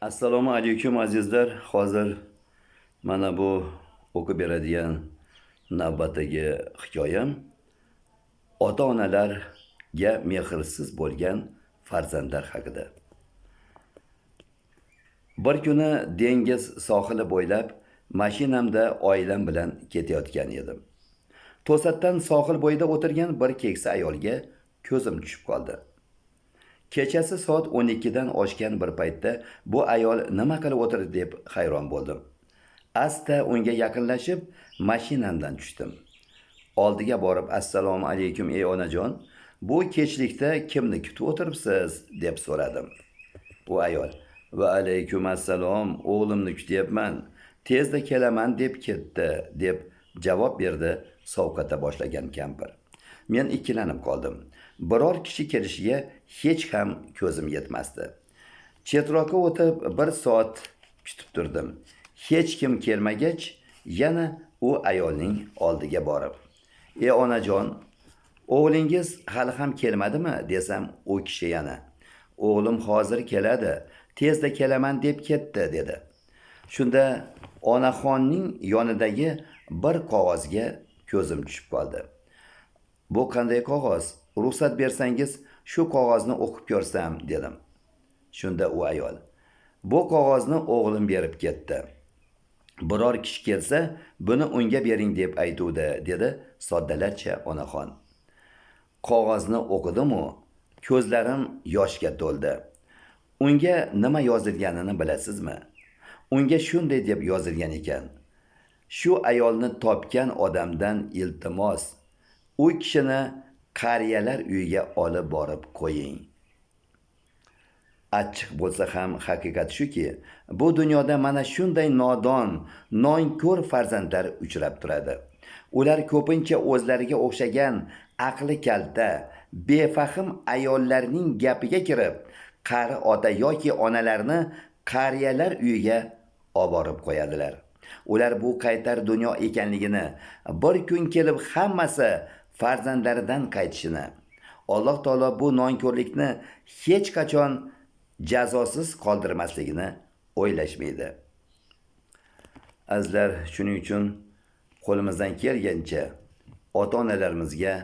Assalomu alaykum azizlar. Hozir mana bu o'qib beradigan navbatdagi hikoyam ota-onalarga mehrsiz bo'lgan farzandlar haqida. Bir kuni dengiz sohili bo'ylab mashinamda oilam bilan ketayotgan edim. To'satdan sohil bo'yida o'tirgan bir keksa ayolga ko'zim tushib qoldi. Kechasi soat 12 dan oshgan bir paytda bu ayol nima qilib o'tirdi deb hayron bo'ldim. Asta unga yaqinlashib, mashinamdan tushdim. Oldiga borib, "Assalomu alaykum ey onajon, bu kechlikda kimni kutib o'tiribsiz?" deb so'radim. Bu ayol, "Va alaykum assalom, o'g'limni kutyapman. Tezda kelaman deb ketdi" deb javob berdi sovqata boshlagan kampir. Men ikkilanib qoldim. Biror kishi kelishiga hech ham ko'zim yetmasdi. Chetroqqa o'tib 1 soat kutib turdim. Hech kim kelmagach, yana u ayolning oldiga borib, "Ey onajon, o'g'lingiz hali ham kelmadimi?" desam, u kishi yana, "O'g'lim hozir keladi, tezda kelaman deb ketdi" dedi. Shunda onaxonning yonidagi bir qog'ozga ko'zim tushib qoldi. "Bu qanday qog'oz? Ruxsat bersangiz shu qog'ozni o'qib ko'rsam" dedim. Shunda u ayol, "Bu qog'ozni o'g'lim berib ketdi. Biror kishi kelsa, buni unga bering deb aytuvdi" dedi soddalarcha onaxon. Qog'ozni o'qidim-u, ko'zlarim yoshga to'ldi. Unga nima yozilganini bilasizmi? Unga shunday deb yozilgan ekan: "Shu ayolni topgan odamdan iltimos, u kishini qariyalar uyiga olib borib qo'ying." Achchiq bo'lsa ham haqiqat shuki, bu dunyoda mana shunday nodon, nonko'r farzandlar uchrab turadi. Ular ko'pincha o'zlariga o'xshagan aqli kalta, befahm ayollarning gapiga kirib, qari ota yoki onalarni qariyalar uyiga olib borib qo'yadilar. Ular bu qaytar dunyo ekanligini, bir kun kelib hammasi farzandlaridan qaytishini, Alloh taolo bu nonko'rlikni hech qachon jazosiz qoldirmasligini o'ylashmaydi. Azizlar, shuning uchun qo'limizdan kelgancha ota-onalarimizga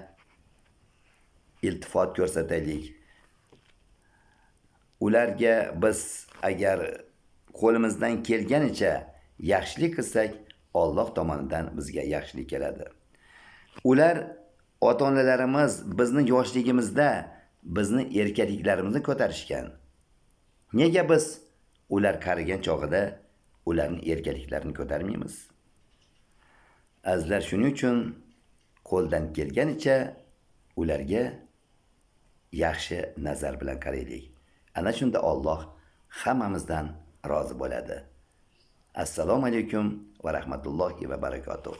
iltifot ko'rsataylik. Ularga biz agar qo'limizdan kelganicha yaxshilik qilsak, Alloh tomonidan bizga yaxshilik keladi. Ular ota-onalarimiz bizni yoshligimizda bizni erkakliklarimizni ko'tarishgan. Nega biz ular qarigan chog'ida ularning erkakliklarini ko'tarmaymiz? Azizlar, shuning uchun qo'ldan kelganicha ularga yaxshi nazar bilan qaraylik. Ana shunda Alloh hammamizdan rozi bo'ladi. Assalomu alaykum va rahmatullohi va barakotuh.